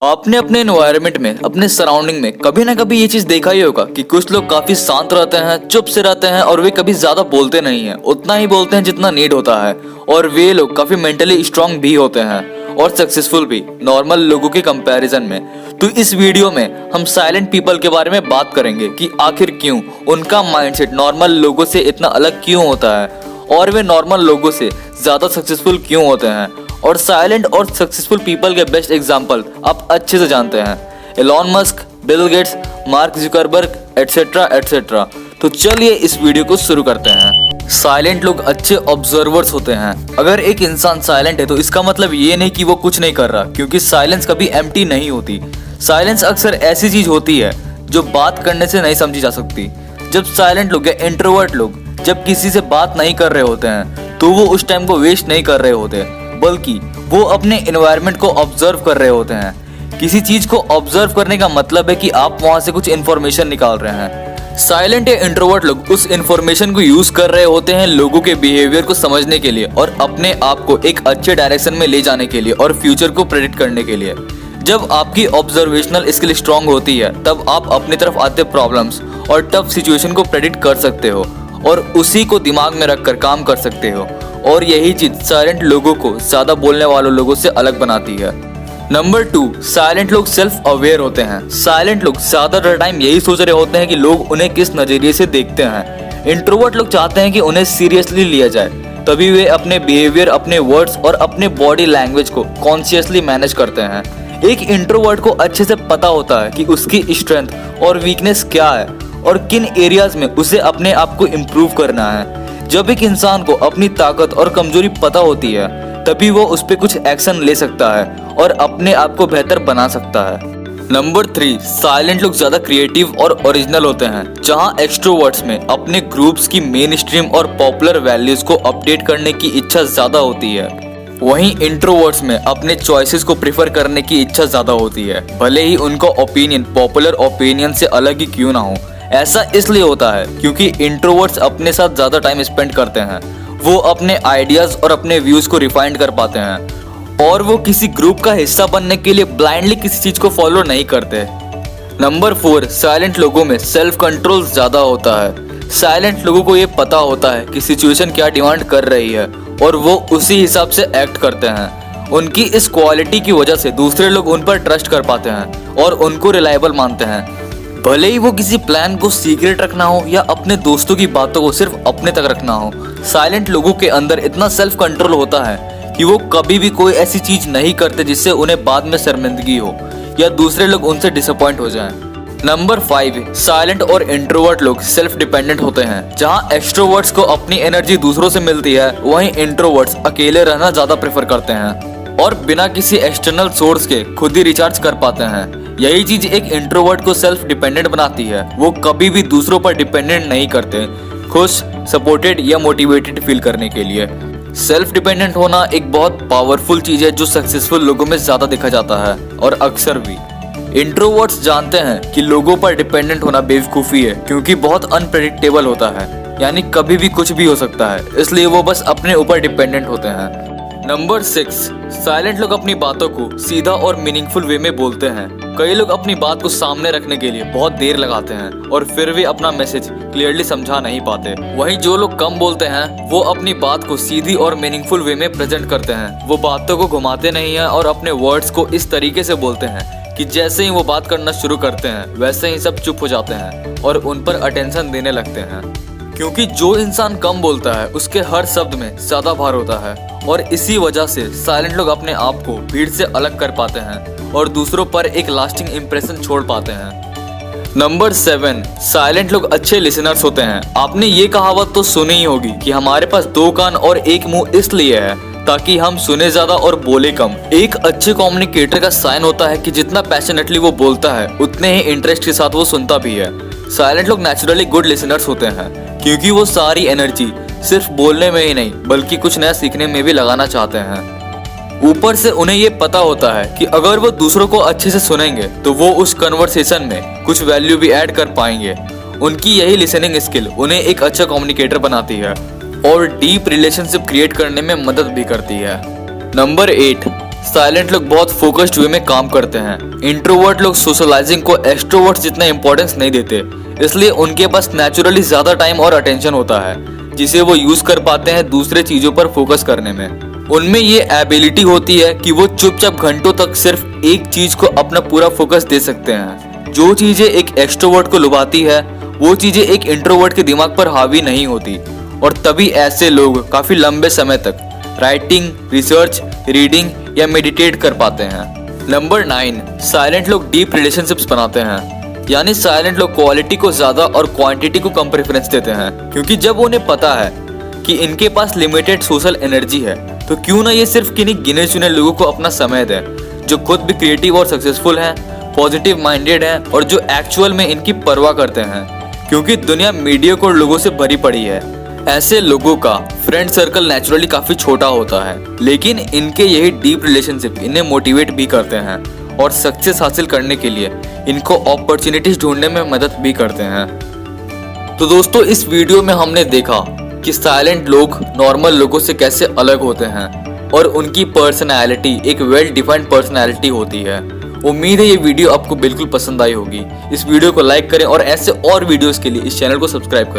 आपने अपने एनवायरनमेंट में, अपने सराउंडिंग में कभी ना कभी ये चीज देखा ही होगा कि कुछ लोग काफी शांत रहते हैं, चुप से रहते हैं और वे कभी ज्यादा बोलते नहीं हैं, उतना ही बोलते हैं जितना नीड होता है। और वे लोग काफी मेंटली स्ट्रांग भी होते हैं और सक्सेसफुल भी नॉर्मल लोगों के कंपैरिजन में। तो इस वीडियो में हम साइलेंट पीपल के बारे में बात करेंगे कि आखिर क्यों उनका माइंडसेट नॉर्मल लोगों से इतना अलग क्यों होता है और वे नॉर्मल लोगों से ज्यादा सक्सेसफुल क्यों होते हैं। और साइलेंट और सक्सेसफुल पीपल के बेस्ट एग्जांपल आप अच्छे से जानते हैं, Elon Musk, Bill Gates, mark Zuckerberg, etcetera etcetera. तो चलिए इस वीडियो को शुरू करते हैं। साइलेंट लोग अच्छे ऑब्जर्वर्स होते हैं। अगर एक इंसान साइलेंट है तो इसका मतलब ये नहीं कि वो कुछ नहीं कर रहा, क्योंकि साइलेंस कभी एम्प्टी नहीं होती। साइलेंस अक्सर ऐसी चीज होती है जो बात करने से नहीं समझी जा सकती। जब साइलेंट लोग या इंट्रोवर्ट लोग जब किसी से बात नहीं कर रहे होते हैं तो वो उस टाइम को वेस्ट नहीं कर रहे होते, बल्कि वो अपने एनवायरनमेंट को ऑब्जर्व कर रहे होते हैं। किसी चीज को ऑब्जर्व करने का मतलब है कि आप वहां से कुछ इन्फॉर्मेशन निकाल रहे हैं। साइलेंट या इंट्रोवर्ट लोग उस इन्फॉर्मेशन को यूज कर रहे होते हैं लोगों के बिहेवियर को समझने के लिए और अपने आप को एक अच्छे डायरेक्शन में ले जाने के लिए और फ्यूचर को प्रेडिक्ट करने के लिए। जब आपकी ऑब्जर्वेशनल स्किल स्ट्रांग होती है तब आप अपनी तरफ आते प्रॉब्लम्स और टफ सिचुएशन को प्रेडिक्ट कर सकते हो और उसी को दिमाग में रखकर काम कर सकते हो। और यही चीज साइलेंट लोगों को ज्यादा बोलने वालों लोगों से अलग बनाती है। नंबर 2, साइलेंट लोग सेल्फ अवेयर होते हैं। साइलेंट लोग ज्यादातर टाइम यही सोच रहे होते हैं कि लोग उन्हें किस नजरिए से देखते हैं। इंट्रोवर्ट लोग चाहते हैं कि उन्हें सीरियसली लिया जाए, तभी वे अपने बिहेवियर, अपने वर्ड्स और अपने बॉडी लैंग्वेज को कॉन्शियसली मैनेज करते हैं। एक इंट्रोवर्ट को अच्छे से पता होता है कि उसकी स्ट्रेंथ और वीकनेस क्या है और किन एरियाज में उसे अपने आप को इम्प्रूव करना है। जब एक इंसान को अपनी ताकत और कमजोरी पता होती है तभी वो उस पर कुछ एक्शन ले सकता है और अपने आप को बेहतर बना सकता है। नंबर 3, साइलेंट लोग ज्यादा क्रिएटिव और ओरिजिनल होते हैं। जहां एक्सट्रोवर्ट्स में अपने ग्रुप्स की मेन स्ट्रीम और पॉपुलर वैल्यूज को अपडेट करने की इच्छा ज्यादा होती है, वहीं इंट्रोवर्ट्स में अपने चॉइसेस को प्रेफर करने की इच्छा ज्यादा होती है, भले ही उनका ओपिनियन पॉपुलर ओपिनियन से अलग ही क्यों ना हो। ऐसा इसलिए होता है क्योंकि इंट्रोवर्ट्स अपने साथ ज्यादा टाइम स्पेंड करते हैं, वो अपने आइडियाज और अपने व्यूज को रिफाइंड कर पाते हैं और वो किसी ग्रुप का हिस्सा बनने के लिए ब्लाइंडली किसी चीज को फॉलो नहीं करते। नंबर 4, साइलेंट लोगों में सेल्फ कंट्रोल ज्यादा होता है। साइलेंट लोगों को ये पता होता है कि सिचुएशन क्या डिमांड कर रही है और वो उसी हिसाब से एक्ट करते हैं। उनकी इस क्वालिटी की वजह से दूसरे लोग उन पर ट्रस्ट कर पाते हैं और उनको रिलायबल मानते हैं, भले ही वो किसी प्लान को सीक्रेट रखना हो या अपने दोस्तों की बातों को सिर्फ अपने तक रखना हो। साइलेंट लोगों के अंदर इतना सेल्फ कंट्रोल होता है कि वो कभी भी कोई ऐसी चीज नहीं करते जिससे उन्हें बाद में शर्मिंदगी हो या दूसरे लोग उनसे डिसअपॉइंट हो जाएं। नंबर 5, साइलेंट और इंट्रोवर्ट लोग सेल्फ डिपेंडेंट होते हैं। जहां एक्सट्रोवर्ट्स को अपनी एनर्जी दूसरों से मिलती है, वहीं इंट्रोवर्ट्स अकेले रहना ज्यादा प्रेफर करते हैं और बिना किसी एक्सटर्नल सोर्स के खुद ही रिचार्ज कर पाते हैं। यही चीज एक इंट्रोवर्ट को सेल्फ डिपेंडेंट बनाती है। वो कभी भी दूसरों पर डिपेंडेंट नहीं करते, खुश, सपोर्टेड या मोटिवेटेड फील करने के लिए। सेल्फ डिपेंडेंट होना एक बहुत पावरफुल चीज है जो सक्सेसफुल लोगों में ज्यादा देखा जाता है और अक्सर भी। इंट्रोवर्ट्स जानते हैं कि लोगों पर डिपेंडेंट होना बेवकूफी है, क्योंकि बहुत अनप्रेडिक्टेबल होता है, यानी कभी भी कुछ भी हो सकता है, इसलिए वो बस अपने ऊपर डिपेंडेंट होते हैं। नंबर 6, साइलेंट लोग अपनी बातों को सीधा और मीनिंगफुल वे में बोलते हैं। कई लोग अपनी बात को सामने रखने के लिए बहुत देर लगाते हैं और फिर भी अपना मैसेज क्लियरली समझा नहीं पाते। वहीं जो लोग कम बोलते हैं वो अपनी बात को सीधी और मीनिंगफुल वे में प्रेजेंट करते हैं। वो बातों को घुमाते नहीं हैं और अपने वर्ड्स को इस तरीके से बोलते हैं कि जैसे ही वो बात करना शुरू करते हैं वैसे ही सब चुप हो जाते हैं और उन पर अटेंशन देने लगते हैं। क्योंकि जो इंसान कम बोलता है उसके हर शब्द में ज्यादा भार होता है और इसी वजह से साइलेंट लोग अपने आप को भीड़ से अलग कर पाते हैं और दूसरों पर एक लास्टिंग इंप्रेशन छोड़ पाते हैं। नंबर 7, साइलेंट लोग अच्छे लिसनर्स होते हैं। आपने ये कहावत तो सुनी ही होगी कि हमारे पास 2 कान और 1 मुंह इसलिए है ताकि हम सुने ज्यादा और बोले कम। एक अच्छे कम्युनिकेटर का साइन होता है कि जितना पैशनेटली वो बोलता है उतने ही इंटरेस्ट के साथ वो सुनता भी है। साइलेंट लोग नेचुरली गुड लिसनर्स होते हैं क्योंकि वो सारी एनर्जी सिर्फ बोलने में ही नहीं बल्कि कुछ नया सीखने में भी लगाना चाहते हैं। ऊपर से उन्हें ये पता होता है कि अगर वो दूसरों को अच्छे से सुनेंगे तो वो उस कन्वर्सेशन में कुछ वैल्यू भी ऐड कर पाएंगे। उनकी यही लिसनिंग स्किल उन्हें एक अच्छा कम्युनिकेटर बनाती है और डीप रिलेशनशिप क्रिएट करने में मदद भी करती है। नंबर 8, साइलेंट लोग बहुत फोकस्ड वे में काम करते हैं। इंट्रोवर्ट लोग सोशलाइजिंग को एक्सट्रोवर्ट जितना इंपॉर्टेंस नहीं देते, इसलिए उनके पास नेचुरली ज्यादा टाइम और अटेंशन होता है, जिसे वो यूज कर पाते हैं दूसरे चीजों पर फोकस करने में। उनमें ये एबिलिटी होती है कि वो चुपचाप घंटों तक सिर्फ एक चीज को अपना पूरा फोकस दे सकते हैं। जो चीजें एक एक्सट्रोवर्ट को लुभाती है, वो चीजें एक इंट्रोवर्ट के दिमाग पर हावी नहीं होती, और तभी ऐसे लोग काफी लंबे समय तक राइटिंग, रिसर्च, रीडिंग या मेडिटेट कर पाते हैं। नंबर 9, साइलेंट लोग डीप रिलेशनशिप्स बनाते हैं। यानी साइलेंट लोग क्वालिटी को ज्यादा और क्वांटिटी को कम प्रेफरेंस देते हैं, क्योंकि जब उन्हें पता है कि इनके पास लिमिटेड सोशल एनर्जी है, तो क्यों ना ये सिर्फ किन्हीं गिने चुने लोगों को अपना समय दें जो खुद भी क्रिएटिव और सक्सेसफुल हैं, पॉजिटिव माइंडेड हैं और जो एक्चुअल में इनकी परवाह करते हैं, क्योंकि दुनिया मीडियोकर लोगों से भरी पड़ी है। ऐसे लोगों का फ्रेंड सर्कल नेचुरली काफी छोटा होता है, लेकिन इनके यही डीप रिलेशनशिप इन्हें मोटिवेट भी करते हैं और सक्सेस हासिल करने के लिए इनको अपॉर्चुनिटीज ढूंढने में मदद भी करते हैं। तो दोस्तों, इस वीडियो में हमने देखा कि साइलेंट लोग नॉर्मल लोगों से कैसे अलग होते हैं और उनकी पर्सनैलिटी एक वेल डिफाइंड पर्सनैलिटी होती है। उम्मीद है ये वीडियो आपको बिल्कुल पसंद आई होगी। इस वीडियो को लाइक करें और ऐसे और वीडियोस के लिए इस चैनल को सब्सक्राइब करें।